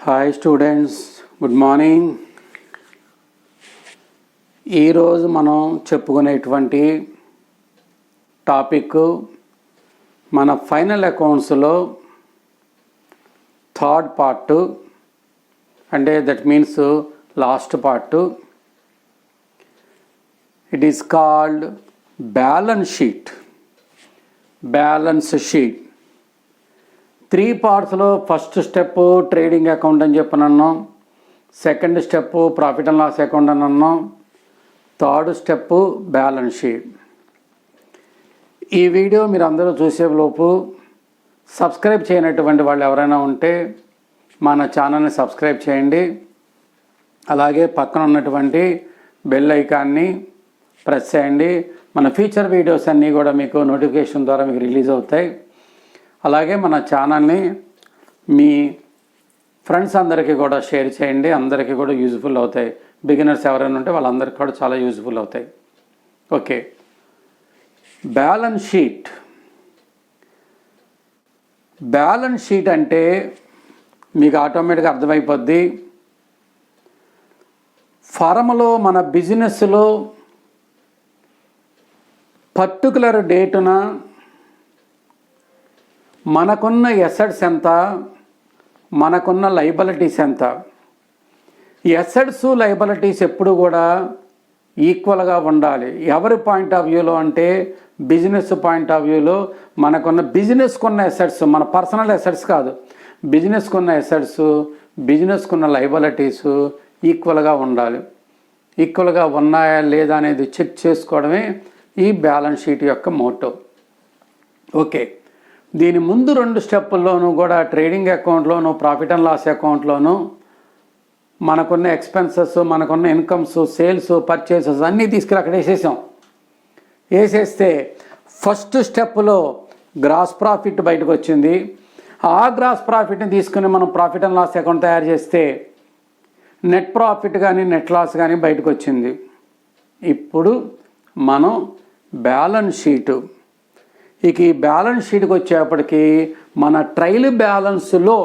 Hi students, good morning. ఈరోజు మనం చెప్పుకునేటువంటి టాపిక్ మన ఫైనల్ అకౌంట్స్లో థర్డ్ పార్ట్, అంటే that means last part. It is called balance sheet. Balance sheet 3 పార్ట్స్లో ఫస్ట్ స్టెప్ ట్రేడింగ్ అకౌంట్ అని చెప్పనన్నాం, second step profit and loss account అని అన్నాం, థర్డ్ స్టెప్ బ్యాలెన్స్ షీట్. ఈ వీడియో మీరు అందరూ చూసేలోపు సబ్స్క్రైబ్ చేయనటువంటి వాళ్ళు ఎవరైనా ఉంటే మన ఛానల్ని సబ్స్క్రైబ్ చేయండి. అలాగే పక్కన ఉన్నటువంటి బెల్ ఐకాన్ని ప్రెస్ చేయండి. మన ఫ్యూచర్ వీడియోస్ అన్నీ కూడా మీకు నోటిఫికేషన్ ద్వారా మీకు రిలీజ్ అవుతాయి. అలాగే మన ఛానల్ని మీ ఫ్రెండ్స్ అందరికీ కూడా షేర్ చేయండి. అందరికీ కూడా యూజ్ఫుల్ అవుతాయి. బిగినర్స్ ఎవరైనా ఉంటే వాళ్ళందరికీ కూడా చాలా యూజ్ఫుల్ అవుతాయి. Okay, balance sheet. Balance sheet అంటే మీకు ఆటోమేటిక్గా అర్థమైపోద్ది. ఫారంలో మన బిజినెస్లో పర్టికులర్ డేటున మనకున్న ఎసెట్స్ ఎంత, మనకున్న లయబిలిటీస్ ఎంత. ఎసెట్స్ లయబిలిటీస్ ఎప్పుడు కూడా ఈక్వల్గా ఉండాలి. ఎవరి పాయింట్ ఆఫ్ వ్యూలో అంటే బిజినెస్ పాయింట్ ఆఫ్ వ్యూలో మనకున్న బిజినెస్కున్న ఎసెట్స్, మన పర్సనల్ ఎసెట్స్ కాదు, బిజినెస్కున్న ఎసెట్స్, బిజినెస్కున్న లయబిలిటీస్ ఈక్వల్గా ఉండాలి. ఈక్వల్గా ఉన్నాయా లేదా అనేది చెక్ చేసుకోవడమే ఈ బ్యాలెన్స్ షీట్ యొక్క మోటో. ఓకే, దీని ముందు 2 స్టెప్పుల్లోనూ కూడా ట్రేడింగ్ అకౌంట్లోనూ ప్రాఫిట్ అండ్ లాస్ అకౌంట్లోనూ మనకున్న ఎక్స్పెన్సెస్, మనకున్న ఇన్కమ్స్, సేల్స్, పర్చేసెస్ అన్నీ తీసుకుని అక్కడ వేసేస్తే ఫస్ట్ స్టెప్లో గ్రాస్ ప్రాఫిట్ బయటకు వచ్చింది. ఆ గ్రాస్ ప్రాఫిట్ని తీసుకుని మనం ప్రాఫిట్ అండ్ లాస్ అకౌంట్ తయారు చేస్తే నెట్ ప్రాఫిట్ కానీ నెట్ లాస్ కానీ బయటకు వచ్చింది. ఇప్పుడు మనం బ్యాలెన్స్ షీటు, ఇక ఈ బ్యాలెన్స్ షీట్కి వచ్చేప్పటికి మన ట్రయల్ బ్యాలెన్స్లో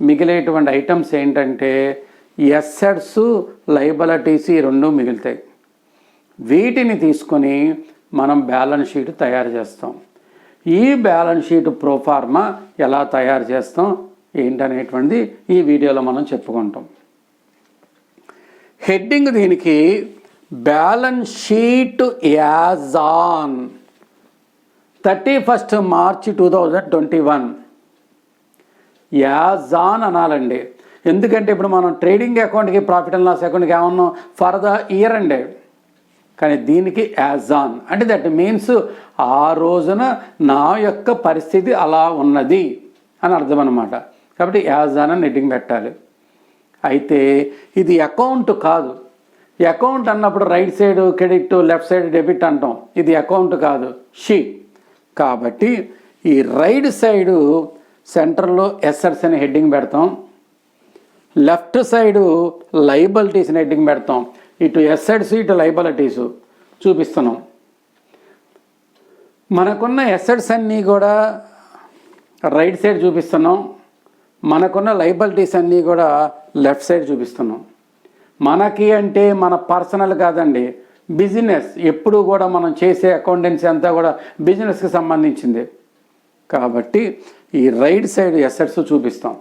మిగిలేటువంటి ఐటమ్స్ ఏంటంటే ఎసెట్స్, లయబిలిటీస్, ఈ 2 మిగులుతాయి. వీటిని తీసుకొని మనం బ్యాలెన్స్ షీట్ తయారు చేస్తాం. ఈ బ్యాలెన్స్ షీట్ ప్రోఫార్మా ఎలా తయారు చేస్తాం ఏంటనేటువంటిది ఈ వీడియోలో మనం చెప్పుకుంటాం. హెడ్డింగ్ దీనికి balance sheet as on 31st March 2021. As on అనాలండి. ఎందుకంటే ఇప్పుడు మనం ట్రేడింగ్ అకౌంట్కి ప్రాఫిట్ అండ్ లాస్ అకౌంట్కి ఏమన్నాం ఫర్ ద ఇయర్ అండి, కానీ దీనికి యాజ్ ఆన్ అంటే దట్ మీన్స్ ఆ రోజున నా యొక్క పరిస్థితి అలా ఉన్నది అని అర్థం అన్నమాట. కాబట్టి యాజ్ ఆన్ అని హెడ్డింగ్ పెట్టాలి. అయితే ఇది అకౌంట్ కాదు. అకౌంట్ అన్నప్పుడు right side credit, left side debit అంటాం. ఇది అకౌంట్ కాదు, షీట్. కాబట్టి ఈ రైట్ సైడు సెంటర్లో ఎసెట్స్ అని హెడ్డింగ్ పెడతాం, లెఫ్ట్ సైడు లయబిలిటీస్ అని హెడ్డింగ్ పెడతాం. ఇటు ఎసెట్స్, ఇటు లయబిలిటీస్ చూపిస్తున్నాం. మనకున్న ఎసెట్స్ అన్నీ కూడా రైట్ సైడ్ చూపిస్తున్నాం, మనకున్న లయబిలిటీస్ అన్నీ కూడా లెఫ్ట్ సైడ్ చూపిస్తున్నాం. మనకి అంటే మన పర్సనల్ కాదండి, బిజినెస్. ఎప్పుడు కూడా మనం చేసే అకౌంటెన్సీ అంతా కూడా బిజినెస్కి సంబంధించింది. కాబట్టి ఈ రైట్ సైడ్ ఎసెట్స్ చూపిస్తాం.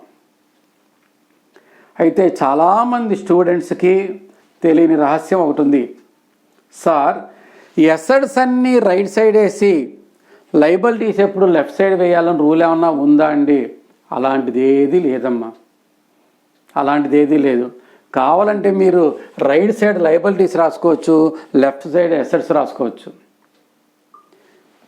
అయితే చాలామంది స్టూడెంట్స్కి తెలియని రహస్యం ఒకటి ఉంది. సార్, ఎసెట్స్ అన్నీ రైట్ సైడ్ వేసి లయబిలిటీస్ ఎప్పుడు లెఫ్ట్ సైడ్ వేయాలని రూల్ ఏమన్నా ఉందా అండి? అలాంటిది ఏదీ లేదమ్మా, అలాంటిది ఏదీ లేదు. కావాలంటే మీరు రైట్ సైడ్ లయబిలిటీస్ రాసుకోవచ్చు, లెఫ్ట్ సైడ్ ఎసెట్స్ రాసుకోవచ్చు.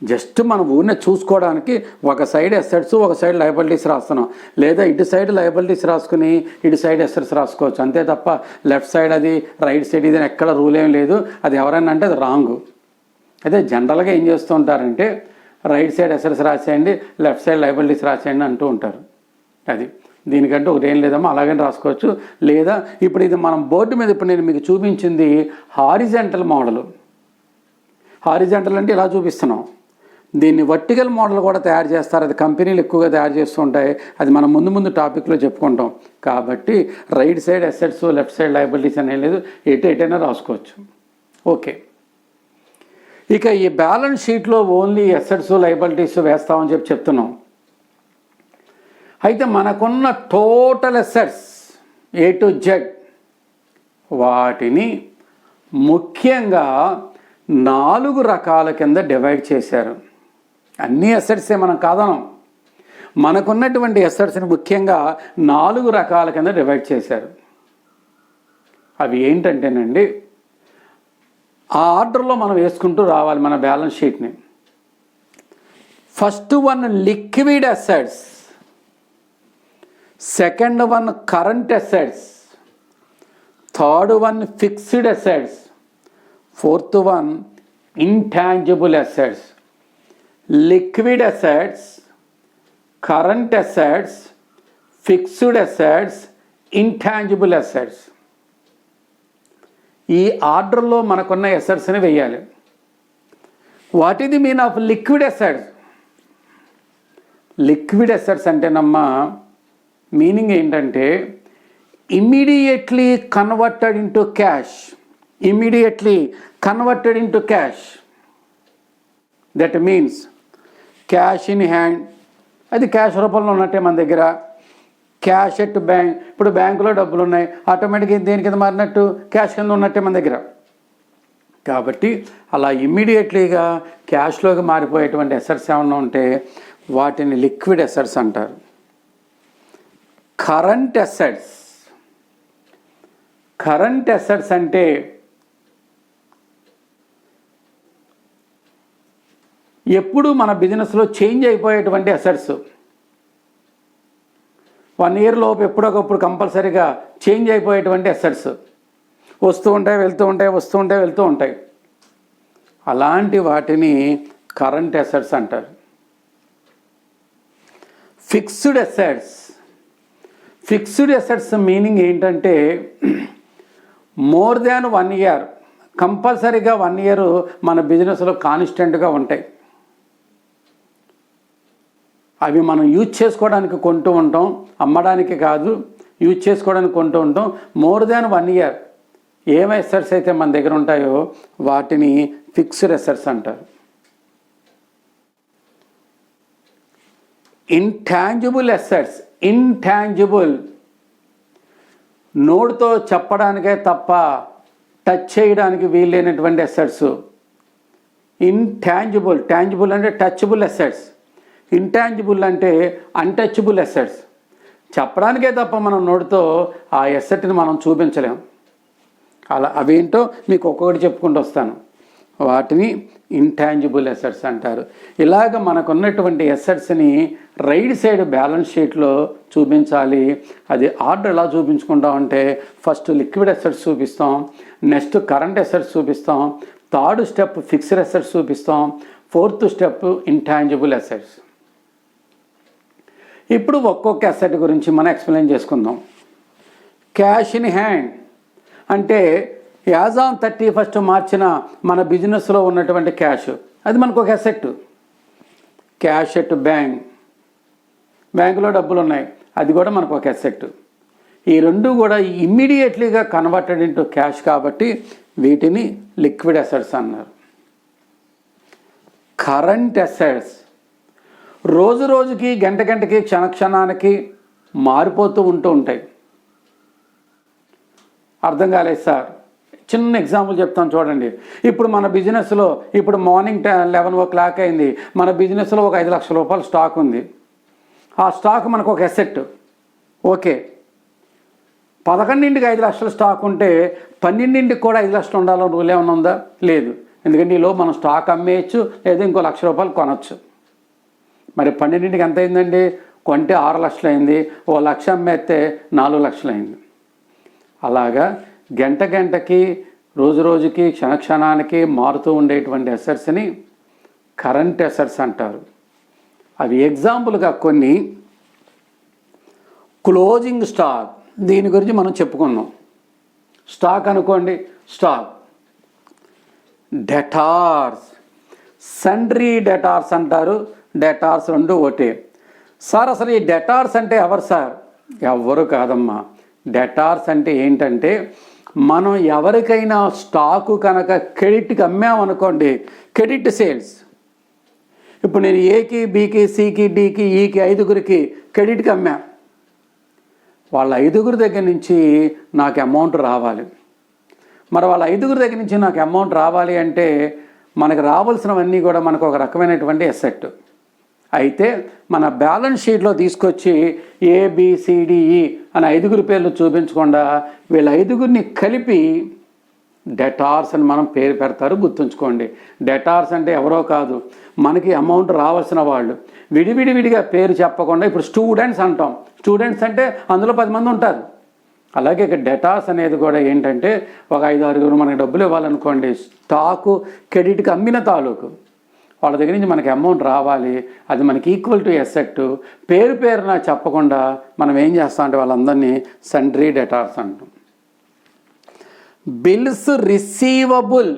జస్ట్ మనం ఊరినే చూసుకోవడానికి ఒక సైడ్ ఎసెట్స్, ఒక సైడ్ లయబిలిటీస్ రాస్తున్నాం. లేదా ఇటు సైడ్ లయబిలిటీస్ రాసుకుని ఇటు సైడ్ ఎసెట్స్ రాసుకోవచ్చు. అంతే తప్ప లెఫ్ట్ సైడ్ అది రైట్ సైడ్ ఇది ఎక్కడ రూల్ ఏం లేదు. అది ఎవరైనా అంటే అది రాంగ్. అయితే జనరల్గా ఏం చేస్తూ ఉంటారంటే రైట్ సైడ్ ఎసెట్స్ రాసేయండి, లెఫ్ట్ సైడ్ లయబిలిటీస్ రాసేయండి అంటూ ఉంటారు. అది దీనికంటే ఒకటేం లేదమ్మా, అలాగని రాసుకోవచ్చు. లేదా ఇప్పుడు ఇది మనం బోర్డు మీద ఇప్పుడు నేను మీకు చూపించింది హారిజంటల్ మోడల్. హారిజంటల్ అంటే ఇలా చూపిస్తున్నాం. దీన్ని వర్టికల్ మోడల్ కూడా తయారు చేస్తారు, అది కంపెనీలు ఎక్కువగా తయారు చేస్తూ ఉంటాయి, అది మనం ముందు టాపిక్లో చెప్పుకుంటాం. కాబట్టి right side assets, left side liabilities అనేది లేదు, ఎటైనా రాసుకోవచ్చు. ఓకే, ఇక ఈ బ్యాలెన్స్ షీట్లో ఓన్లీ అసెట్స్ లయబిలిటీస్ వేస్తామని చెప్తున్నాం. అయితే మనకున్న total assets A to Z వాటిని ముఖ్యంగా 4 రకాల కింద డివైడ్ చేశారు. అన్ని అసెట్సే మనం కాదనం, మనకున్నటువంటి అసెట్స్ని ముఖ్యంగా 4 రకాల కింద డివైడ్ చేశారు. అవి ఏంటంటేనండి, ఆ ఆర్డర్లో మనం వేసుకుంటూ రావాలి మన బ్యాలెన్స్ షీట్ని. First one liquid assets, second one current assets, third one fixed assets, fourth one intangible assets. Liquid assets, current assets, fixed assets, intangible assets. ఈ ఆర్డర్లో మనకున్న అసెట్స్ని వేయాలి. What is the mean of liquid assets? Liquid assets అంటేనమ్మా meaning ఏంటంటే immediately converted into cash. Immediately converted into cash. That means cash in hand, అది cash రూపంలో ఉన్నట్టే మన దగ్గర. క్యాష్ ఎట్ బ్యాంక్, ఇప్పుడు బ్యాంకులో డబ్బులు ఉన్నాయి, ఆటోమేటిక్గా దేని కింద మారినట్టు క్యాష్ కింద ఉన్నట్టే మన దగ్గర. కాబట్టి అలా ఇమ్మీడియట్లీగా క్యాష్లోకి మారిపోయేటువంటి అసెట్స్ ఏమన్నా ఉంటే వాటిని లిక్విడ్ అసెట్స్ అంటారు. కరెంట్ అసెట్స్, కరెంట్ అసెట్స్ అంటే ఎప్పుడు మన బిజినెస్లో చేంజ్ అయిపోయేటువంటి అసెట్స్. 1 year లోపు ఎప్పుడొకప్పుడు కంపల్సరీగా చేంజ్ అయిపోయేటువంటి అసెట్స్ వస్తూ ఉంటాయి, వెళ్తూ ఉంటాయి, వస్తూ ఉంటాయి, వెళ్తూ ఉంటాయి. అలాంటి వాటిని కరెంట్ అసెట్స్ అంటారు. Fixed assets, fixed assets meaning ఏంటంటే మోర్ దాన్ 1 year, కంపల్సరీగా 1 year మన బిజినెస్లో కాన్స్టెంట్గా ఉంటాయి. అవి మనం యూజ్ చేసుకోవడానికి కొంటూ ఉంటాం, అమ్మడానికి కాదు, యూజ్ చేసుకోవడానికి కొంటూ ఉంటాం. మోర్ దాన్ 1 year ఏం అసెట్స్ అయితే మన దగ్గర ఉంటాయో వాటిని ఫిక్స్డ్ అసెట్స్ అంటారు. ఇంటాంజిబుల్ అసెట్స్, ఇంటాంజిబుల్, నోటితో చెప్పడానికే తప్ప టచ్ చేయడానికి వీలైనటువంటి అసెట్స్. ఇంటాంజిబుల్, టాంజిబుల్ అంటే టచబుల్ అసెట్స్, ఇంటాంజిబుల్ అంటే అన్టచబుల్ అసెట్స్. చెప్పడానికే తప్ప మనం నోటితో ఆ అసెట్ని మనం చూపించలేం. అలా అవేంటో మీకు ఒక్కొక్కటి చెప్పుకుంటూ వస్తాను. వాటిని ఇంటాంజిబుల్ అసెట్స్ అంటారు. ఇలాగ మనకున్నటువంటి అసెట్స్ని రైట్ సైడ్ బ్యాలెన్స్ షీట్లో చూపించాలి. అది ఆర్డర్ ఎలా చూపించుకుంటామంటే ఫస్ట్ లిక్విడ్ అసెట్స్ చూపిస్తాం, నెక్స్ట్ కరెంట్ అసెట్స్ చూపిస్తాం, థర్డ్ స్టెప్ ఫిక్స్డ్ అసెట్స్ చూపిస్తాం, ఫోర్త్ స్టెప్ ఇంటాంజిబుల్ అసెట్స్. ఇప్పుడు ఒక్కొక్క అసెట్ గురించి మనం ఎక్స్ప్లెయిన్ చేసుకుందాం. క్యాష్ ఇన్ హ్యాండ్ అంటే యాజ్ ఆన్ 31st March మన బిజినెస్లో ఉన్నటువంటి క్యాష్, అది మనకు ఒక అసెట్. క్యాష్ ఎట్ బ్యాంక్, బ్యాంకులో డబ్బులు ఉన్నాయి, అది కూడా మనకు ఒక అసెట్. ఈ రెండు కూడా ఇమ్మీడియట్లీగా కన్వర్టెడ్ ఇంటూ క్యాష్ కాబట్టి వీటిని లిక్విడ్ అసెట్స్ అన్నారు. కరెంట్ అసెట్స్ రోజు రోజుకి, గంట గంటకి, క్షణానికి మారిపోతూ ఉంటాయి. అర్థం కాలేదు సార్, చిన్న ఎగ్జాంపుల్ చెప్తాను చూడండి. ఇప్పుడు మన బిజినెస్లో ఇప్పుడు మార్నింగ్ 11 o'clock అయింది, మన బిజినెస్లో ఒక 5 లక్షల రూపాయలు స్టాక్ ఉంది. ఆ స్టాక్ మనకు ఒక అసెట్. ఓకే, 11ంటికి 5 లక్షల స్టాక్ ఉంటే 12ంటికి కూడా 5 లక్షలు ఉండాలో రూల్ ఏమైనా ఉందా? లేదు. ఎందుకంటే ఈలో మనం స్టాక్ అమ్మేయచ్చు, లేదా ఇంకో 1 లక్ష రూపాయలు కొనవచ్చు. మరి 12ంటికి ఎంత అయిందండి? కొంటే 6 లక్షలు అయింది, 1 లక్ష అమ్మేస్తే 4 లక్షలు అయింది. అలాగా గంట గంటకి, రోజు రోజుకి, క్షణానికి మారుతూ ఉండేటువంటి అసెట్స్ని కరెంట్ అసెట్స్ అంటారు. అవి ఎగ్జాంపుల్గా కొన్ని క్లోజింగ్ స్టాక్, దీని గురించి మనం చెప్పుకున్నాం. స్టాక్ అనుకోండి, స్టాక్. డెటార్స్, సండ్రీ డెటార్స్ అంటారు. డెటార్స్ రెండు ఒకటే. సార్ అసలు ఈ డెటార్స్ అంటే ఎవరు సార్? ఎవరు కాదమ్మా. డెటార్స్ అంటే ఏంటంటే మనం ఎవరికైనా స్టాకు కనుక క్రెడిట్కి అమ్మామనుకోండి, క్రెడిట్ సేల్స్. ఇప్పుడు నేను ఏకి, బికి, సికి, డికి, ఈకి 5గురికి క్రెడిట్కి అమ్మా. వాళ్ళ 5గురి దగ్గర నుంచి నాకు అమౌంట్ రావాలి. మరి వాళ్ళ 5గురి దగ్గర నుంచి నాకు అమౌంట్ రావాలి అంటే మనకు రావాల్సినవన్నీ కూడా మనకు ఒక రకమైనటువంటి అసెట్. అయితే మన బ్యాలెన్స్ షీట్లో తీసుకొచ్చి ఏబిసిడిఈ అని 5గురి పేర్లు చూపించకుండా వీళ్ళ 5గురిని కలిపి డెటార్స్ అని మనం పేరు పెడతారు. గుర్తుంచుకోండి. డెటార్స్ అంటే ఎవరో కాదు, మనకి అమౌంట్ రావాల్సిన వాళ్ళు. విడివిడివిడిగా పేరు చెప్పకుండా ఇప్పుడు స్టూడెంట్స్ అంటాం. స్టూడెంట్స్ అంటే అందులో 10 మంది ఉంటారు. అలాగే ఇక్కడ డెటార్స్ అనేది కూడా ఏంటంటే ఒక 5-6 మనకి డబ్బులు ఇవ్వాలనుకోండి, స్టాకు క్రెడిట్కి అమ్మిన తాలూకు వాళ్ళ దగ్గర నుంచి మనకి అమౌంట్ రావాలి. అది మనకి ఈక్వల్ టు ఎసెట్. పేరున చెప్పకుండా మనం ఏం చేస్తాం అంటే వాళ్ళందరినీ సండ్రీ డెటార్స్ అంటాం. Bills receivable.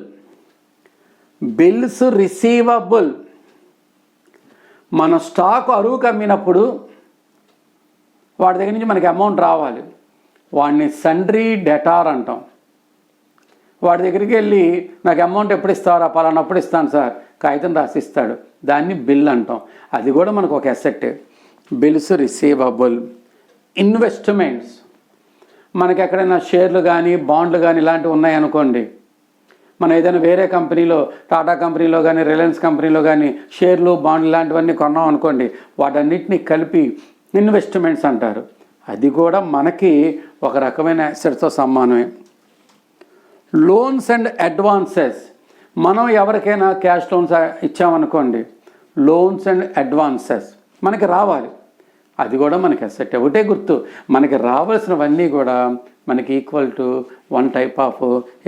బిల్స్ రిసీవబుల్ మన స్టాక్ అరువుకు అమ్మినప్పుడు వాడి దగ్గర నుంచి మనకి అమౌంట్ రావాలి. వాడిని సండ్రీ డెటార్ అంటాం. వాడి దగ్గరికి వెళ్ళి నాకు అమౌంట్ ఎప్పుడు ఇస్తారా? పలానప్పుడు ఇస్తాను సార్, కాగితం రాసిస్తాడు. దాన్ని బిల్ అంటాం. అది కూడా మనకు ఒక అసెట్. Bills receivable. ఇన్వెస్ట్మెంట్స్, మనకి ఎక్కడైనా షేర్లు కానీ బాండ్లు కానీ ఇలాంటివి ఉన్నాయనుకోండి, మనం ఏదైనా వేరే కంపెనీలో, టాటా కంపెనీలో కానీ రిలయన్స్ కంపెనీలో కానీ షేర్లు బాండ్లు ఇలాంటివన్నీ కొన్నాం అనుకోండి, వాటన్నిటిని కలిపి ఇన్వెస్ట్మెంట్స్ అంటారు. అది కూడా మనకి ఒక రకమైన అసెట్స్తో సమానమే. లోన్స్ అండ్ అడ్వాన్సెస్, మనం ఎవరికైనా క్యాష్ లోన్స్ ఇచ్చామనుకోండి, లోన్స్ అండ్ అడ్వాన్సెస్ మనకి రావాలి. అది కూడా మనకి అసెట్. ఒకటే గుర్తు, మనకి రావాల్సినవన్నీ కూడా మనకి ఈక్వల్ టు 1 టైప్ ఆఫ్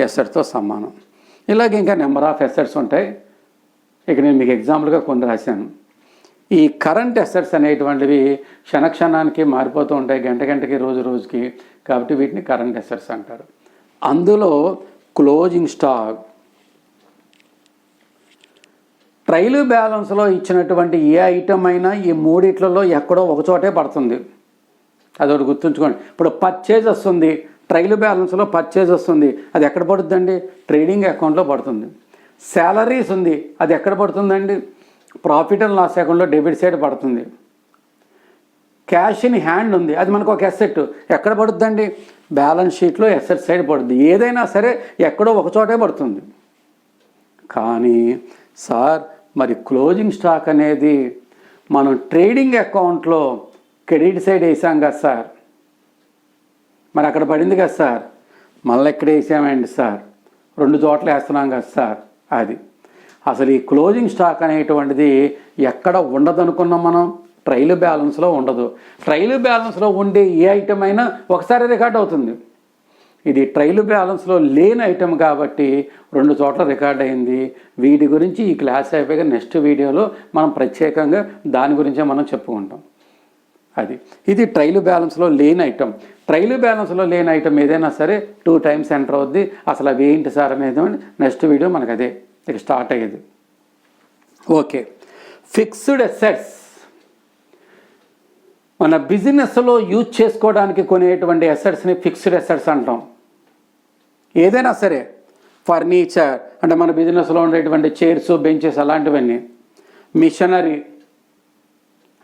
అసెట్స్తో సమానం. ఇలాగే ఇంకా నెంబర్ ఆఫ్ అసెట్స్ ఉంటాయి. ఇక నేను మీకు ఎగ్జాంపుల్గా కొన్ని రాశాను. ఈ కరెంట్ అసెట్స్ అనేటువంటివి క్షణక్షణానికి మారిపోతూ ఉంటాయి, గంటకి రోజుకి. కాబట్టి వీటిని కరెంట్ అసెట్స్ అంటారు. అందులో క్లోజింగ్ స్టాక్, ట్రైల్ బ్యాలెన్స్లో ఇచ్చినటువంటి ఏ ఐటమ్ అయినా ఈ మూడిట్లలో ఎక్కడో ఒకచోటే పడుతుంది. అదొకటి గుర్తుంచుకోండి. ఇప్పుడు పర్చేజ్ వస్తుంది, ట్రైల్ బ్యాలెన్స్లో పర్చేజ్ వస్తుంది, అది ఎక్కడ పడుతుందండి? ట్రేడింగ్ అకౌంట్లో పడుతుంది. శాలరీస్ ఉంది, అది ఎక్కడ పడుతుందండి? ప్రాఫిట్ అండ్ లాస్ అకౌంట్లో డెబిట్ సైడ్ పడుతుంది. క్యాష్ ఇన్ హ్యాండ్ ఉంది, అది మనకు ఒక అసెట్, ఎక్కడ పడుతుందండి? బ్యాలెన్స్ షీట్లో అసెట్ సైడ్ పడుతుంది. ఏదైనా సరే ఎక్కడో ఒకచోటే పడుతుంది. కానీ సార్ మరి క్లోజింగ్ స్టాక్ అనేది మనం ట్రేడింగ్ అకౌంట్లో క్రెడిట్ సైడ్ వేసాం కదా సార్, మరి అక్కడ పడింది కదా సార్, మళ్ళీ ఎక్కడ వేసామండి సార్? 2 చోట్ల వేస్తున్నాం కదా సార్. అది అసలు ఈ క్లోజింగ్ స్టాక్ అనేటువంటిది ఎక్కడ ఉండదనుకున్నాం మనం? ట్రైల్ బ్యాలెన్స్లో ఉండదు. ట్రైల్ బ్యాలెన్స్లో ఉండే ఏ ఐటమ్ అయినా ఒకసారి రికార్డ్ అవుతుంది. ఇది ట్రైల్ బ్యాలెన్స్లో లేని ఐటమ్ కాబట్టి 2 చోట్ల రికార్డ్ అయింది. వీటి గురించి ఈ క్లాస్ అయిపోయాక నెక్స్ట్ వీడియోలో మనం ప్రత్యేకంగా దాని గురించే మనం చెప్పుకుంటాం. ఇది ట్రైల్ బ్యాలెన్స్లో లేని ఐటమ్. ట్రైల్ బ్యాలెన్స్లో లేని ఐటమ్ ఏదైనా సరే 2 టైమ్స్ ఎంటర్ అవుద్ది. అసలు అవి ఏంటి సార్ అనేది నెక్స్ట్ వీడియో మనకు అదే ఇక స్టార్ట్ అయ్యేది. ఓకే, ఫిక్స్డ్ అసెట్స్ మన బిజినెస్లో యూజ్ చేసుకోవడానికి కొనేటువంటి అసెట్స్ని ఫిక్స్డ్ అసెట్స్ అంటాం. ఏదైనా సరే, ఫర్నిచర్ అంటే మన బిజినెస్లో ఉండేటువంటి చైర్స్, బెంచెస్ అలాంటివన్నీ. మిషనరీ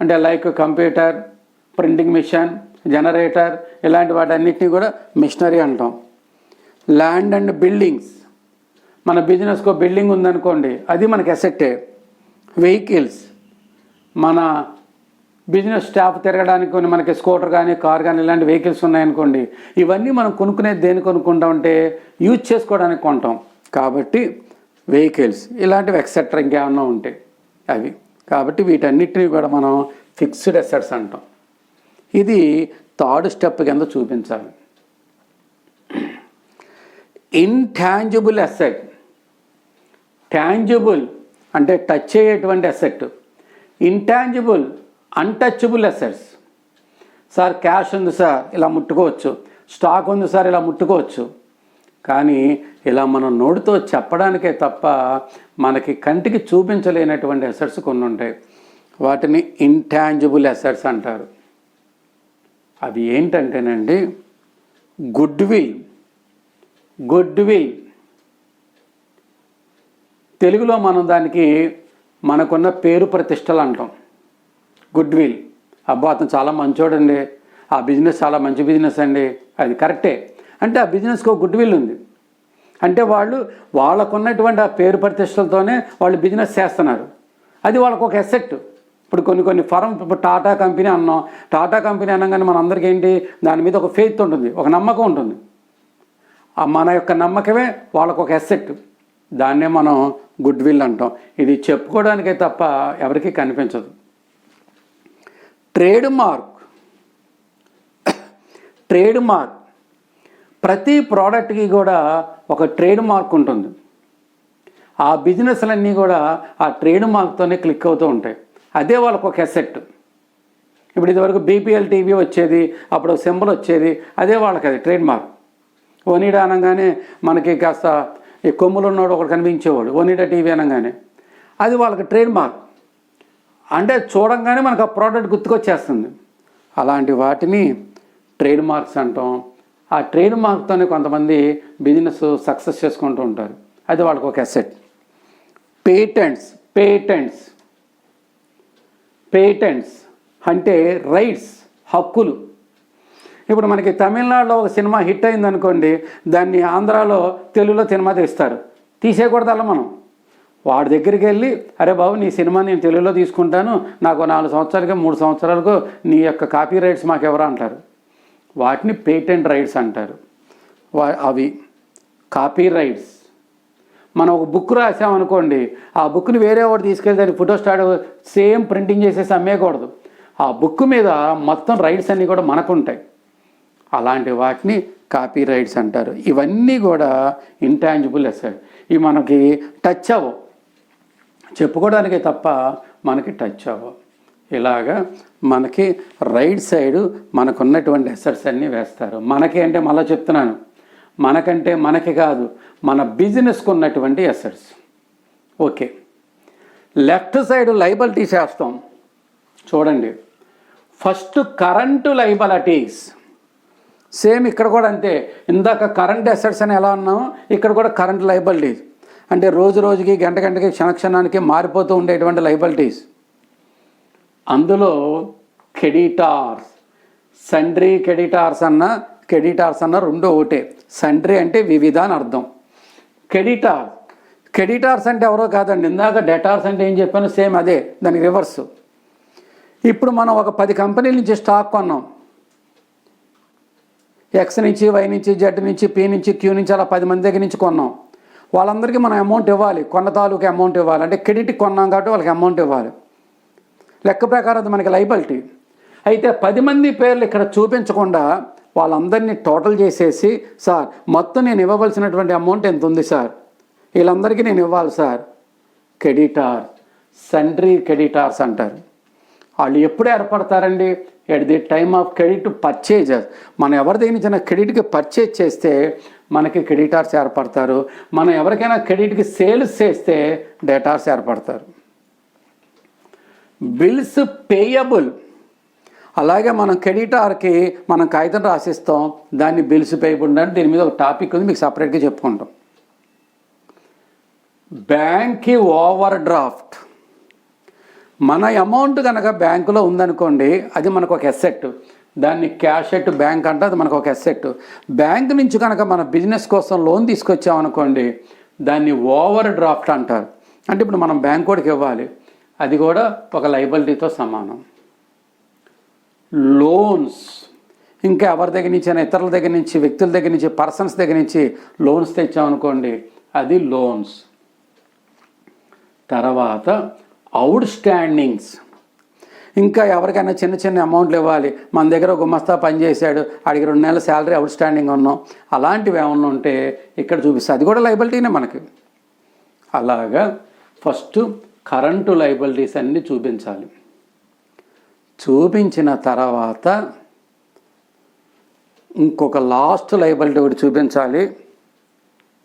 అంటే like computer, printing machine, generator ఇలాంటి వాటన్నిటిని కూడా మిషనరీ అంటాం. ల్యాండ్ అండ్ బిల్డింగ్స్, మన బిజినెస్కు బిల్డింగ్ ఉందనుకోండి, అది మనకి అసెట్టే. వెహికల్స్, మన బిజినెస్ స్టాఫ్ తిరగడానికి కొన్ని మనకి స్కూటర్ కానీ కార్ కానీ ఇలాంటి వెహికల్స్ ఉన్నాయనుకోండి, ఇవన్నీ మనం కొనుక్కునేది దేని కొనుక్కుంటామంటే యూజ్ చేసుకోవడానికి కొంటాం. కాబట్టి వెహికల్స్ ఇలాంటివి ఎక్సెట్రా ఇంకేమన్నా ఉంటాయి అవి. కాబట్టి వీటన్నిటిని కూడా మనం ఫిక్స్డ్ అసెట్స్ అంటాం. ఇది 3rd స్టెప్ కింద చూపించాలి. Intangible asset. టాంజిబుల్ అంటే టచ్ అయ్యేటువంటి asset. Intangible untouchable assets. Sir cash ఉంది సార్, ఇలా ముట్టుకోవచ్చు. స్టాక్ ఉంది సార్, ఇలా ముట్టుకోవచ్చు. కానీ ఇలా మనం నోటితో చెప్పడానికే తప్ప మనకి కంటికి చూపించలేనటువంటి అసెట్స్ కొన్ని ఉంటాయి. వాటిని ఇంటాంజిబుల్ అసెట్స్ అంటారు. అవి ఏంటంటేనండి, గుడ్ విల్ తెలుగులో మనం దానికి మనకున్న పేరు ప్రతిష్టలు అంటాం. గుడ్ విల్, అబ్బా అతను చాలా మంచోడండి, ఆ బిజినెస్ చాలా మంచి బిజినెస్ అండి, అది కరెక్టే. అంటే ఆ బిజినెస్కి ఒక గుడ్ విల్ ఉంది. అంటే వాళ్ళకున్నటువంటి ఆ పేరు ప్రతిష్టలతోనే వాళ్ళు బిజినెస్ చేస్తున్నారు. అది వాళ్ళకు ఒక ఎసెట్. ఇప్పుడు కొన్ని ఫర్మ్, ఇప్పుడు టాటా కంపెనీ అన్నాం. టాటా కంపెనీ అనగానే మన అందరికీ ఏంటి, దాని మీద ఒక ఫెయిత్ ఉంటుంది, ఒక నమ్మకం ఉంటుంది. మన యొక్క నమ్మకమే వాళ్ళకు ఒక ఎసెట్. దాన్నే మనం గుడ్ విల్ అంటాం. ఇది చెప్పుకోవడానికే తప్ప ఎవరికీ కనిపించదు. ట్రేడ్ మార్క్ ప్రతి ప్రోడక్ట్కి కూడా ఒక ట్రేడ్ మార్క్ ఉంటుంది. ఆ బిజినెస్లన్నీ కూడా ఆ ట్రేడ్ మార్క్తోనే క్లిక్ అవుతూ ఉంటాయి. అదే వాళ్ళకు ఒక ఎసెట్. ఇప్పుడు ఇదివరకు బీపీఎల్ టీవీ వచ్చేది, అప్పుడు సింబల్ వచ్చేది, అదే వాళ్ళకి అది ట్రేడ్ మార్క్. ఓనిడా అనగానే మనకి కాస్త ఈ కొమ్ములు ఉన్నవాడు ఒకటి కనిపించేవాడు, ఓనిడా టీవీ అనగానే అది వాళ్ళకి ట్రేడ్ మార్క్. అంటే చూడంగానే మనకు ఆ ప్రోడక్ట్ గుర్తుకొచ్చేస్తుంది. అలాంటి వాటిని ట్రేడ్ మార్క్స్ అంటాం. ఆ ట్రేడ్ మార్క్తోనే కొంతమంది బిజినెస్ సక్సెస్ చేసుకుంటూ ఉంటారు. అది వాళ్ళకి ఒక అసెట్. పేటెంట్స్ అంటే రైట్స్, హక్కులు. ఇప్పుడు మనకి తమిళనాడులో ఒక సినిమా హిట్ అయింది అనుకోండి, దాన్ని ఆంధ్రాలో తెలుగులో సినిమా తీస్తారు. తీసేయకూడదు మనం. వాడి దగ్గరికి వెళ్ళి, అరే బాబు నీ సినిమా నేను తెలుగులో తీసుకుంటాను, నాకు 4 సంవత్సరాలకి 3 సంవత్సరాలకు నీ యొక్క కాపీ రైట్స్ మాకు ఎవరు అంటారు. వాటిని పేటెంట్ రైట్స్ అంటారు. అవి కాపీ రైట్స్. మనం ఒక బుక్ రాసామనుకోండి, ఆ బుక్ని వేరే వాడు తీసుకెళ్ళి దానికి ఫోటో సేమ్ ప్రింటింగ్ చేసేసి అమ్మేయకూడదు. ఆ బుక్ మీద మొత్తం రైట్స్ అన్నీ కూడా మనకుంటాయి. అలాంటి వాటిని కాపీ రైట్స్ అంటారు. ఇవన్నీ కూడా ఇంటాంజిబుల్ అసెట్. ఇవి మనకి టచ్ అవ్వవు, చెప్పుకోవడానికే తప్ప మనకి టచ్ అవ్వవు. ఇలాగా మనకి రైట్ సైడు మనకున్నటువంటి అసెట్స్ అన్నీ వేస్తారు. మనకి అంటే మళ్ళీ చెప్తున్నాను, మనకంటే మనకి కాదు, మన బిజినెస్కు ఉన్నటువంటి assets. Okay, left side liabilities వేస్తాం. చూడండి, ఫస్ట్ కరెంటు లయబిలిటీస్. సేమ్ ఇక్కడ కూడా అంతే. ఇందాక కరెంట్ అసెట్స్ అని ఎలా ఉన్నామో ఇక్కడ కూడా కరెంట్ లయబిలిటీస్. అంటే రోజు రోజుకి గంట గంటకి క్షణానికి మారిపోతూ ఉండేటువంటి లయబిలిటీస్. అందులో క్రెడిటార్స్, సండ్రీ క్రెడిటార్స్ అన్న రెండు ఒకటే. సండ్రీ అంటే వివిధ అని అర్థం. క్రెడిటార్స్ అంటే ఎవరో కాదండి. ఇందాక డెటార్స్ అంటే ఏం చెప్పాను, సేమ్ అదే, దానికి రివర్స్. ఇప్పుడు మనం ఒక 10 కంపెనీల నుంచి స్టాక్ కొన్నాం. ఎక్స్ నుంచి, వై నుంచి, జెడ్ నుంచి, పి నుంచి, క్యూ నుంచి, అలా 10 మంది దగ్గర నుంచి కొన్నాం. వాళ్ళందరికీ మనం అమౌంట్ ఇవ్వాలి, కొన్న తాలూకు అమౌంట్ ఇవ్వాలి. అంటే క్రెడిట్కి కొన్నాం కాబట్టి వాళ్ళకి అమౌంట్ ఇవ్వాలి. లెక్క ప్రకారం అది మనకి లయబిలిటీ. అయితే 10 మంది పేర్లు ఇక్కడ చూపించకుండా వాళ్ళందరినీ టోటల్ చేసేసి, సార్ మొత్తం నేను ఇవ్వవలసినటువంటి అమౌంట్ ఎంత ఉంది సార్, వీళ్ళందరికీ నేను ఇవ్వాలి సార్, క్రెడిటార్, సండ్రీ క్రెడిటార్స్ అంటారు. వాళ్ళు ఎప్పుడు ఏర్పడతారండి? At the time of credit purchases. మనం ఎవరి దగ్గర నుంచి క్రెడిట్కి పర్చేజ్ చేస్తే మనకి క్రెడిటార్స్ ఏర్పడతారు. మనం ఎవరికైనా క్రెడిట్కి సేల్స్ చేస్తే డెటార్స్ ఏర్పడతారు. Bills payable. అలాగే మనం క్రెడిటార్కి మనం కాగితం రాసిస్తాం, దాన్ని బిల్స్ పేయబుల్ అంటే. దీని మీద ఒక టాపిక్ ఉంది, మీకు సపరేట్గా చెప్పుకుంటాం. బ్యాంక్కి ఓవర్ డ్రాఫ్ట్. మన అమౌంట్ కనుక బ్యాంకులో ఉందనుకోండి, అది మనకు ఒక అసెట్. దాన్ని క్యాష్ ఎట్ బ్యాంక్ అంటే అది మనకు ఒక అసెట్. బ్యాంక్ నుంచి కనుక మన బిజినెస్ కోసం లోన్ తీసుకొచ్చామనుకోండి, దాన్ని ఓవర్ డ్రాఫ్ట్ అంటారు. అంటే ఇప్పుడు మనం బ్యాంక్ వాడికి ఇవ్వాలి, అది కూడా ఒక లయబిలిటీతో సమానం. లోన్స్, ఇంకా ఎవరి దగ్గర నుంచి అయినా, ఇతరుల దగ్గర నుంచి, వ్యక్తుల దగ్గర నుంచి, పర్సన్స్ దగ్గర నుంచి లోన్స్ తెచ్చామనుకోండి, అది లోన్స్. తర్వాత అవుట్ స్టాండింగ్స్. ఇంకా ఎవరికైనా చిన్న చిన్న అమౌంట్లు ఇవ్వాలి, మన దగ్గర ఒక గుమస్తా పనిచేశాడు, అడిగి 2 నెలల శాలరీ అవుట్ స్టాండింగ్ ఉన్నాం, అలాంటివి ఏమన్నా ఉంటే ఇక్కడ చూపిస్తుంది, అది కూడా లయబిలిటీనే మనకి. అలాగా ఫస్ట్ కరెంటు లయబిలిటీస్ అన్నీ చూపించాలి. చూపించిన తర్వాత ఇంకొక లాస్ట్ లయబిలిటీ ఒకటి చూపించాలి,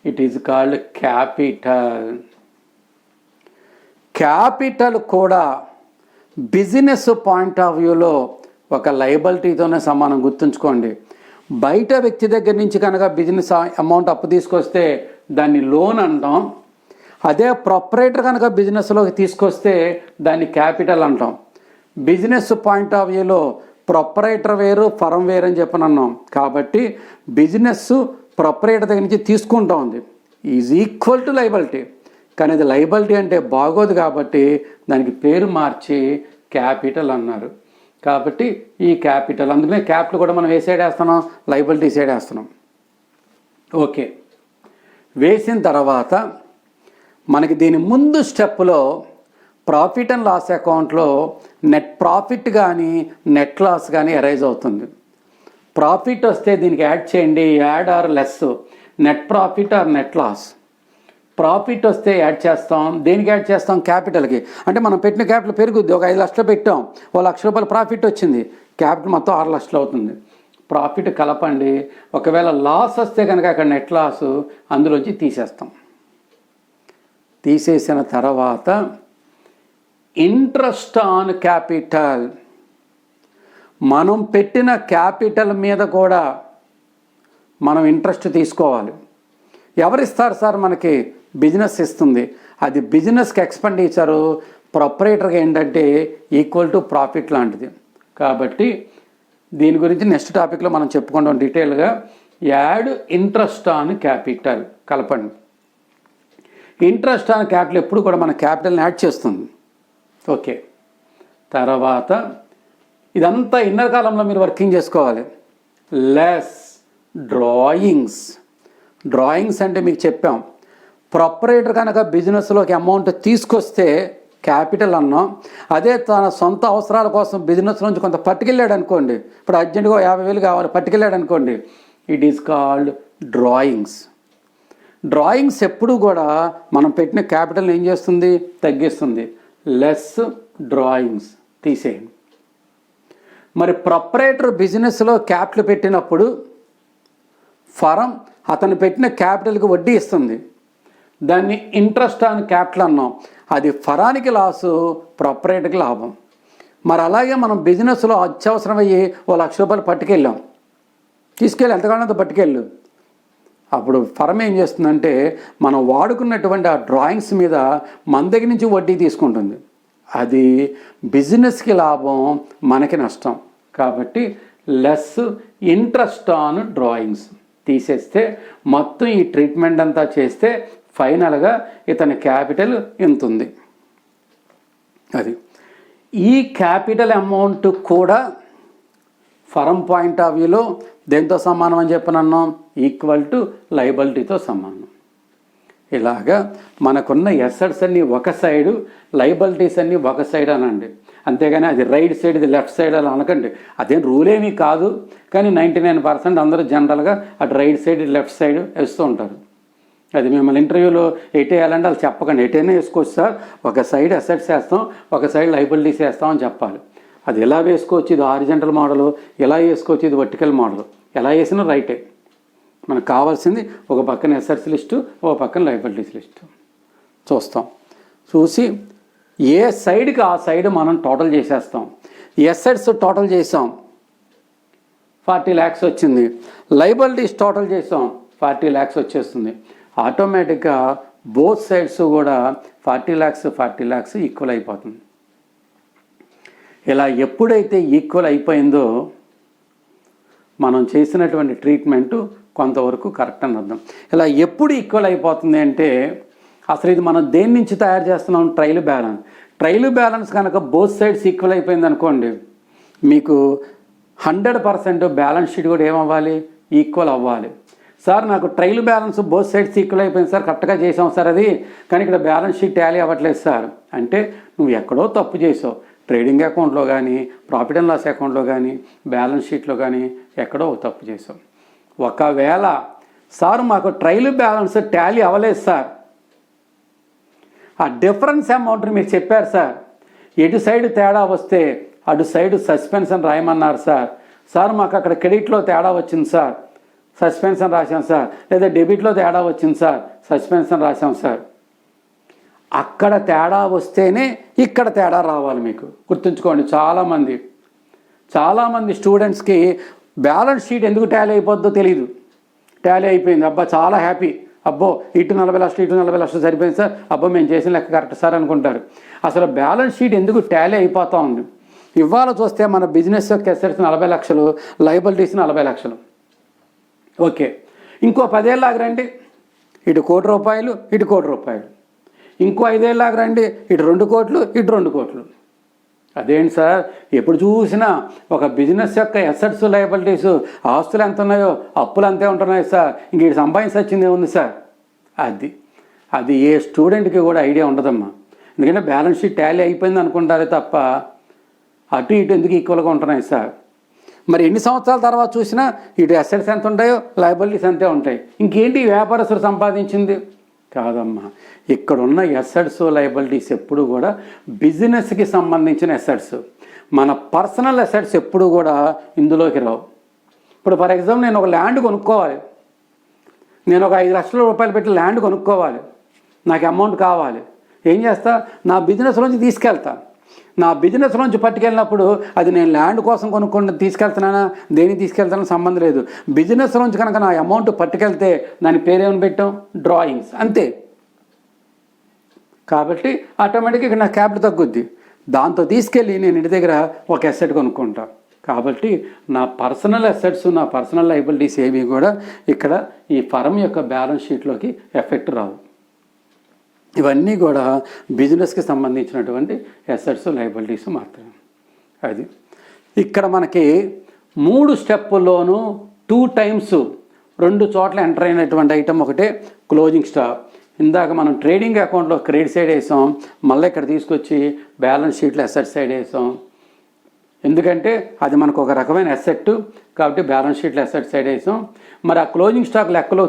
it is called capital. Capital కూడా బిజినెస్ పాయింట్ ఆఫ్ వ్యూలో ఒక లయబిలిటీతోనే సమానం, గుర్తుంచుకోండి. బయట వ్యక్తి దగ్గర నుంచి కనుక బిజినెస్ అమౌంట్ అప్పు తీసుకొస్తే దాన్ని లోన్ అంటాం. అదే ప్రొపరేటర్ కనుక బిజినెస్లోకి తీసుకొస్తే దాన్ని క్యాపిటల్ అంటాం. బిజినెస్ పాయింట్ ఆఫ్ వ్యూలో ప్రొపరేటర్ వేరు, ఫరం వేరు అని చెప్పనన్నాం. కాబట్టి బిజినెస్ ప్రొపరేటర్ దగ్గర నుంచి తీసుకుంటా ఉంది ఈజ్ ఈక్వల్ టు లయబిలిటీ. కానీ అది లయబిలిటీ అంటే బాగోదు కాబట్టి దానికి పేరు మార్చి క్యాపిటల్ అన్నారు. కాబట్టి ఈ క్యాపిటల్, అందుకనే క్యాపిటల్ కూడా మనం ఏ సైడ్ వేస్తున్నాం, లయబిలిటీ సైడ్ వేస్తున్నాం. ఓకే, వేసిన తర్వాత మనకి దీని ముందు స్టెప్లో ప్రాఫిట్ అండ్ లాస్ అకౌంట్లో నెట్ ప్రాఫిట్ కానీ నెట్ లాస్ కానీ అరైజ్ అవుతుంది. ప్రాఫిట్ వస్తే దీనికి యాడ్ చేయండి, add or less, net profit or net loss. Profit వస్తే యాడ్ చేస్తాం, దేనికి యాడ్ చేస్తాం, క్యాపిటల్కి. అంటే మనం పెట్టిన క్యాపిటల్ పెరుగుద్ది. ఒక 5 లక్షలు పెట్టాం, ఓ ₹1,00,000 ప్రాఫిట్ వచ్చింది, క్యాపిటల్ మొత్తం 6 లక్షలు అవుతుంది. ప్రాఫిట్ కలపండి. ఒకవేళ లాస్ వస్తే కనుక అక్కడ నెట్ లాస్, అందులోంచి తీసేస్తాం. తీసేసిన తర్వాత ఇంట్రెస్ట్ ఆన్ క్యాపిటల్, మనం పెట్టిన క్యాపిటల్ మీద కూడా మనం ఇంట్రెస్ట్ తీసుకోవాలి. ఎవరిస్తారు సార్ మనకి? బిజినెస్ ఇస్తుంది. అది బిజినెస్కి ఎక్స్పెండిచరు, ప్రొపరేటర్కి ఏంటంటే ఈక్వల్ టు ప్రాఫిట్ లాంటిది. కాబట్టి దీని గురించి నెక్స్ట్ టాపిక్లో మనం చెప్పుకుంటాం డీటెయిల్గా. యాడ్ ఇంట్రెస్ట్ ఆన్ క్యాపిటల్ కలపండి. ఇంట్రెస్ట్ ఆన్ క్యాపిటల్ ఎప్పుడు కూడా మన క్యాపిటల్ని యాడ్ చేస్తుంది. ఓకే, తర్వాత ఇదంతా ఇన్నర్ కాలంలో మీరు వర్కింగ్ చేసుకోవాలి. Less drawings. డ్రాయింగ్స్ అంటే మీకు చెప్పాం, ప్రొపరేటర్ కనుక బిజినెస్లోకి అమౌంట్ తీసుకొస్తే క్యాపిటల్ అన్నాం. అదే తన సొంత అవసరాల కోసం బిజినెస్ నుంచి కొంత పట్టుకెళ్ళాడు అనుకోండి, ఇప్పుడు అర్జెంటుగా 50,000 కావాలి, పట్టుకెళ్ళాడు అనుకోండి, it is called drawings. Drawings ఎప్పుడు కూడా మనం పెట్టిన క్యాపిటల్ని ఏం చేస్తుంది, తగ్గిస్తుంది. లెస్ డ్రాయింగ్స్ తీసేయండి. మరి ప్రొపరేటర్ బిజినెస్లో క్యాపిటల్ పెట్టినప్పుడు ఫరం అతను పెట్టిన క్యాపిటల్కి వడ్డీ ఇస్తుంది, దాన్ని ఇంట్రెస్ట్ ఆన్ క్యాపిటల్ అన్నాం. అది ఫరానికి లాసు, ప్రొపరేటర్కి లాభం. మరి అలాగే మనం బిజినెస్లో అత్యవసరమయ్యి ఓ ₹1,00,000 పట్టుకెళ్ళాం, తీసుకెళ్ళి ఎంతగానో పట్టుకెళ్ళు. అప్పుడు ఫరం ఏం చేస్తుందంటే మనం వాడుకున్నటువంటి ఆ డ్రాయింగ్స్ మీద మన దగ్గర నుంచి వడ్డీ తీసుకుంటుంది. అది బిజినెస్కి లాభం, మనకి నష్టం. కాబట్టి లెస్ ఇంట్రెస్ట్ ఆన్ డ్రాయింగ్స్ తీసేస్తే మొత్తం ఈ ట్రీట్మెంట్ అంతా చేస్తే ఫైనల్గా ఇతని క్యాపిటల్ ఎంత ఉంది. అది ఈ క్యాపిటల్ అమౌంట్ కూడా ఫరం పాయింట్ ఆఫ్ వ్యూలో దేంతో సమానం అని చెప్పనన్నాం, ఈక్వల్ టు లయబిలిటీతో సమానం. ఇలాగా మనకున్న ఎసెట్స్ అన్నీ ఒక సైడు, లయబిలిటీస్ అన్నీ ఒక సైడ్ అనండి. అంతేగాని అది రైట్ సైడ్, ఇది లెఫ్ట్ సైడ్ అలా అనకండి. అదేం రూల్ ఏమీ కాదు, కానీ 99% అందరూ జనరల్గా అటు రైట్ సైడ్, లెఫ్ట్ సైడ్ వేస్తూ ఉంటారు. అది మిమ్మల్ని ఇంటర్వ్యూలో ఎటేయాలంటే వాళ్ళు చెప్పకండి, ఎటైనా వేసుకోవచ్చు సార్, ఒక సైడ్ అసెట్స్ వేస్తాం, ఒక సైడ్ లయబిలిటీస్ వేస్తాం అని చెప్పాలి. అది ఎలా వేసుకోవచ్చు, ఇది హారిజంటల్ మోడల్, ఎలా వేసుకోవచ్చు, ఇది వర్టికల్ మోడల్, ఎలా వేసినా రైటే. మనకు కావాల్సింది ఒక పక్కన అసెట్స్ లిస్టు, ఒక పక్కన లయబిలిటీస్ లిస్టు చూస్తాం. చూసి ఏ సైడ్కి ఆ సైడ్ మనం టోటల్ చేసేస్తాం. అసెట్స్ టోటల్ చేసాం, 40 lakhs వచ్చింది. లయబిలిటీస్ టోటల్ చేసాం, 40 lakhs వచ్చేస్తుంది. ఆటోమేటిక్గా బోత్ సైడ్స్ కూడా 40 lakhs ఈక్వల్ అయిపోతుంది. ఇలా ఎప్పుడైతే ఈక్వల్ అయిపోయిందో మనం చేసినటువంటి ట్రీట్మెంటు కొంతవరకు కరెక్ట్ అని అర్థం. ఇలా ఎప్పుడు ఈక్వల్ అయిపోతుంది అంటే అసలు ఇది మనం దేని నుంచి తయారు చేస్తున్నాం, ట్రయల్ బ్యాలెన్స్. ట్రయల్ బ్యాలెన్స్ కనుక బోత్ సైడ్స్ ఈక్వల్ అయిపోయింది అనుకోండి, మీకు 100% బ్యాలెన్స్ షీట్ కూడా ఏమవ్వాలి, ఈక్వల్ అవ్వాలి. సార్ నాకు trial balance both sides equal అయిపోయింది సార్, కరెక్ట్గా చేసాం సార్ అది, కానీ ఇక్కడ బ్యాలెన్స్ షీట్ టాలీ అవ్వట్లేదు సార్ అంటే నువ్వు ఎక్కడో తప్పు చేసావు. ట్రేడింగ్ అకౌంట్లో కానీ, ప్రాఫిట్ అండ్ లాస్ అకౌంట్లో కానీ, బ్యాలెన్స్ షీట్లో కానీ ఎక్కడో తప్పు చేసావు. ఒకవేళ సార్ మాకు ట్రయల్ బ్యాలెన్స్ టాలీ అవ్వలేదు సార్, ఆ డిఫరెన్స్ అమౌంట్ని మీరు చెప్పారు సార్, ఎటు సైడ్ తేడా వస్తే అటు సైడ్ సస్పెన్స్ అని రాయమన్నారు సార్, సార్ మాకు అక్కడ క్రెడిట్లో తేడా వచ్చింది సార్, సస్పెన్షన్ రాశాం సార్, లేదా డెబిట్లో తేడా వచ్చింది సార్, సస్పెన్షన్ రాశాం సార్. అక్కడ తేడా వస్తేనే ఇక్కడ తేడా రావాలి. మీకు గుర్తుంచుకోండి, చాలామంది స్టూడెంట్స్కి బ్యాలెన్స్ షీట్ ఎందుకు టాలీ అయిపోద్దో తెలియదు. టాలీ అయిపోయింది, అబ్బా చాలా హ్యాపీ, అబ్బో ఇటు 40 లక్షలు ఇటు 40 లక్షలు సరిపోయింది సార్, అబ్బో మేము చేసిన లెక్క కరెక్ట్ సార్ అనుకుంటారు. అసలు బ్యాలెన్స్ షీట్ ఎందుకు టాలీ అయిపోతూ ఉంది. ఇవాళ చూస్తే మన బిజినెస్ యొక్క అసెట్స్ 40 లక్షలు, లయబిలిటీస్ 40 లక్షలు. ఓకే, ఇంకో 10 ఏళ్ళలాగా రండి, ఇటు 1 కోటి రూపాయలు ఇటు 1 కోటి రూపాయలు. ఇంకో 5 ఏళ్ళలాగా రండి, ఇటు 2 కోట్లు ఇటు 2 కోట్లు. అదేంటి సార్, ఎప్పుడు చూసినా ఒక బిజినెస్ యొక్క అసెట్స్ లయబిలిటీస్, ఆస్తులు ఎంత ఉన్నాయో అప్పులు అంతే ఉంటున్నాయి సార్, ఇంక ఇటు సంపాదించి వచ్చింది ఏముంది సార్. అది ఏ స్టూడెంట్కి కూడా ఐడియా ఉండదమ్మా. ఎందుకంటే బ్యాలెన్స్ షీట్ టాలీ అయిపోయింది అనుకుంటారే తప్ప అటు ఇటు ఎందుకు ఈక్వల్గా ఉంటున్నాయి సార్. మరి ఎన్ని సంవత్సరాల తర్వాత చూసినా ఇటు అసెట్స్ ఎంత ఉంటాయో లయబిలిటీస్ అంతే ఉంటాయి. ఇంకేంటి వ్యాపారస్తులు సంపాదించింది కాదమ్మా. ఇక్కడున్న అసెట్స్ లయబిలిటీస్ ఎప్పుడు కూడా బిజినెస్కి సంబంధించిన అసెట్స్. మన పర్సనల్ అసెట్స్ ఎప్పుడు కూడా ఇందులోకి రావు. ఇప్పుడు ఫర్ ఎగ్జాంపుల్ నేను ఒక ల్యాండ్ కొనుక్కోవాలి, నేను ఒక 5 లక్షల రూపాయలు పెట్టి ల్యాండ్ కొనుక్కోవాలి, నాకు అమౌంట్ కావాలి. ఏం చేస్తా, నా బిజినెస్లోంచి తీసుకెళ్తా. నా బిజినెస్లోంచి పట్టుకెళ్ళినప్పుడు అది నేను ల్యాండ్ కోసం కొనుక్కొని తీసుకెళ్తున్నానా, దేనికి తీసుకెళ్తానో సంబంధం లేదు. బిజినెస్లోంచి కనుక నా అమౌంట్ పట్టుకెళ్తే దాని పేరేమని పెట్టాం, డ్రాయింగ్స్, అంతే. కాబట్టి ఆటోమేటిక్గా ఇక్కడ నా క్యాపిటల్ తగ్గుద్ది. దాంతో తీసుకెళ్ళి నేను ఇంటి దగ్గర ఒక అసెట్ కొనుక్కుంటా. కాబట్టి నా పర్సనల్ అసెట్స్, నా పర్సనల్ లయబిలిటీస్ ఏవి కూడా ఇక్కడ ఈ ఫర్మ్ యొక్క బ్యాలెన్స్ షీట్లోకి ఎఫెక్ట్ రావు. ఇవన్నీ కూడా బిజినెస్కి సంబంధించినటువంటి అసెట్స్ లయబిలిటీస్ మాత్రమే. అది ఇక్కడ మనకి 3 స్టెప్పుల్లోనూ 2 టైమ్స్ 2 చోట్ల ఎంటర్ అయినటువంటి ఐటమ్ ఒకటే క్లోజింగ్ స్టాక్. ఇందాక మనం ట్రేడింగ్ అకౌంట్లో క్రెడిట్ సైడ్ వేసాం, మళ్ళీ ఇక్కడ తీసుకొచ్చి బ్యాలెన్స్ షీట్లో అసెట్ సైడ్ వేసాం. ఎందుకంటే అది మనకు ఒక రకమైన అసెట్ కాబట్టి బ్యాలెన్స్ షీట్లో అసెట్ సైడ్ వేసాం. మరి ఆ క్లోజింగ్ స్టాక్ లెక్కలో